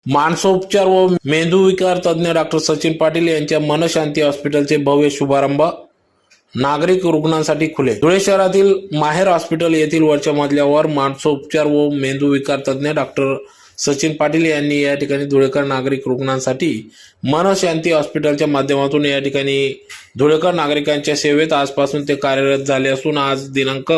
मानसोपचार व मेंदूविकार तज्ज्ञ डॉक्टर सचिन पाटील यांच्या मनशांती हॉस्पिटलचे भव्य शुभारंभ नागरिक रुग्णांसाठी खुले। धुळे शहरातील माहेर हॉस्पिटल येथील वरच्या मजल्यावर मानसोपचार व मेंदूविकार तज्ज्ञ डॉक्टर सचिन पाटील यांनी या ठिकाणी धुळेकर नागरिक रुग्णांसाठी मनशांती हॉस्पिटलच्या माध्यमातून या ठिकाणी धुळेकर नागरिकांच्या सेवेत आजपासून ते कार्यरत झाले असून आज दिनांक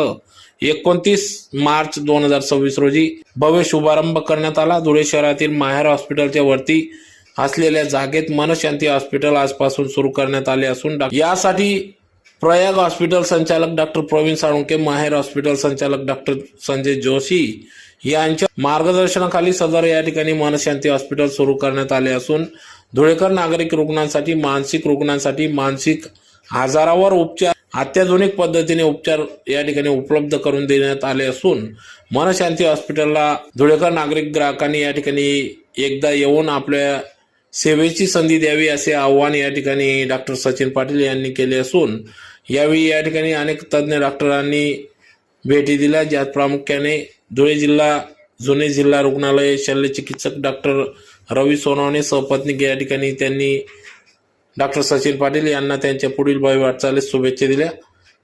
29 मार्च 2026 रोजी भव्य शुभारंभ करण्यात आला। धुळे शहरातील माहेर हॉस्पिटलच्या वरती असलेल्या जागेत मनशांती हॉस्पिटल आजपासून सुरू करण्यात आले असून यासाठी प्रयाग हॉस्पिटल संचालक डॉक्टर प्रवीण साळुंके, माहेर हॉस्पिटल संचालक डॉक्टर संजय जोशी यांच्या मार्गदर्शनाखाली सदर या ठिकाणी मनशांती हॉस्पिटल सुरू करण्यात आले असून धुळेकर नागरिक रुग्णांसाठी मानसिक आजारावर उपचार अत्याधुनिक पद्धतीने उपचार या ठिकाणी उपलब्ध करून देण्यात आले असून मनशांती हॉस्पिटलला धुळेकर नागरिक ग्राहकांनी या ठिकाणी एकदा येऊन आपल्या सेवेची संधी द्यावी असे आवाहन या ठिकाणी डॉक्टर सचिन पाटील यांनी केले असून यावेळी या ठिकाणी अनेक तज्ज्ञ डॉक्टरांनी भेटी दिल्या, ज्यात प्रामुख्याने धुळे जिल्हा जुने जिल्हा रुग्णालय शल्यचिकित्सक डॉक्टर रवी सोनवणे सहपत्नी या ठिकाणी त्यांनी डॉक्टर सचिन पाटील यांना त्यांच्या पुढील भावी वाटचालीस शुभेच्छा दिल्या।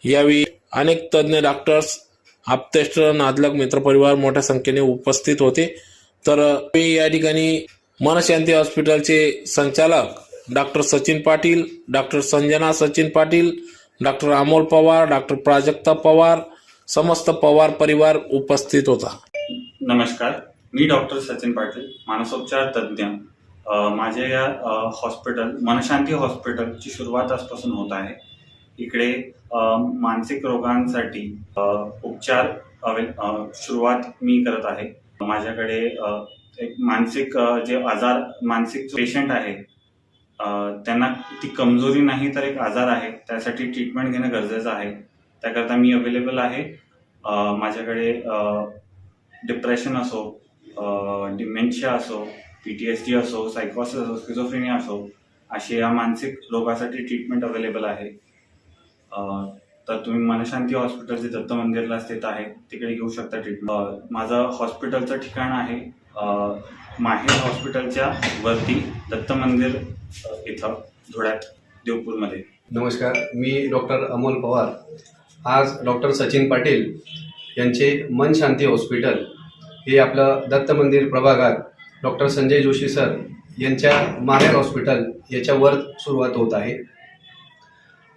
यावेळी अनेक तज्ज्ञ डॉक्टर्स, आप्तेष्ट, नादलक, मित्रपरिवार मोठ्या संख्येने उपस्थित होते। तर या ठिकाणी मनशांती हॉस्पिटलचे संचालक doctor Sachin Patil, doctor Sanjana Sachin Patil, doctor Amol Pawar, doctor Prajakta Pawar, समस्त पवार परिवार उपस्थित होता। नमस्कार, मी डॉक्टर सचिन पाटील, मानसोपचार तज्ज्ञ। माझे या हॉस्पिटल मनशांती हॉस्पिटलची सुरुवात आजपासून होत आहे। इकडे मानसिक रोगांसाठी उपचार सुरुवात मी करत आहे। माझ्याकडे एक मानसिक मानसिक पेशंट आहे, त्यांना ती कमजोरी नाही तर एक आजार आहे, त्यासाठी ट्रीटमेंट घेणं गरजेचं आहे। त्याकरता मी अवेलेबल आहे। माझ्याकडे डिप्रेशन असो, डिमेन्शिया असो, PTSD असो, सायकोसिस असो, स्किझोफ्रेनिया असो, अशी या मानसिक रोगासाठी ट्रीटमेंट अवेलेबल आहे। तर तुम्ही मनशांती हॉस्पिटलचे दत्त मंदिरला स्थित आहे, तिकडे घेऊ शकता ट्रीटमेंट। माझं हॉस्पिटलचं ठिकाण आहे माहेर हॉस्पिटलच्या वरती दत्त मंदिर इथं धुळ्यात देवपूरमध्ये। नमस्कार, मी डॉक्टर अमोल पवार। आज डॉक्टर सचिन पाटील यांचे मनशांती हॉस्पिटल हे आपलं दत्त मंदिर प्रभागात डॉक्टर संजय जोशी सर यांच्या माहेर हॉस्पिटल याच्यावर सुरुवात होत आहे।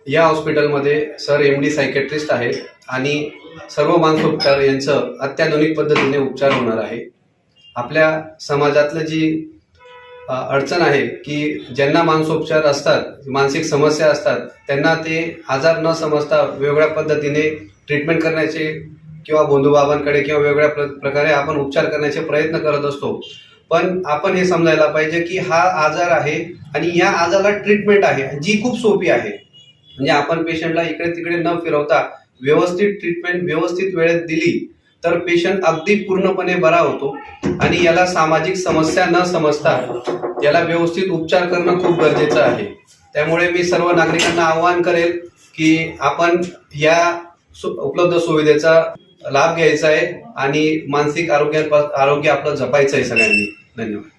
या हॉस्पिटलमध्ये सर MD सायकॅट्रिस्ट आहेत आणि सर्व मानसोपचार यांचं अत्याधुनिक पद्धतीने उपचार होणार आहे। आपल्या समाजातलं जी अडचण आहे की ज्यांना मानसोपचार असतात, मानसिक समस्या असतात, त्यांना ते आजार न समजता वेगवेगळ्या पद्धतीने ट्रीटमेंट करण्याचे किंवा बंधुबाबांकडे किंवा वेगवेगळ्या प्रकारे आपण उपचार करण्याचे प्रयत्न करत असतो। पण आपण हे समजायला पाहिजे की हा आजार आहे आणि या आजाराला ट्रीटमेंट आहे जी खूप सोपी आहे। म्हणजे आपण पेशंटला इकडे तिकडे न फिरवता व्यवस्थित ट्रीटमेंट व्यवस्थित वेळेत दिली तर पेशंट अगदी पूर्णपणे बरा होतो आणि याला सामाजिक समस्या न समजता याला व्यवस्थित उपचार करणं खूप गरजेचं आहे। त्यामुळे मी सर्व नागरिकांना आवाहन करेल की आपण या उपलब्ध सुविधेचा लाभ घ्यायचा आहे आणि मानसिक आरोग्य आपलं जपायचं आहे सगळ्यांनी। धन्यवाद।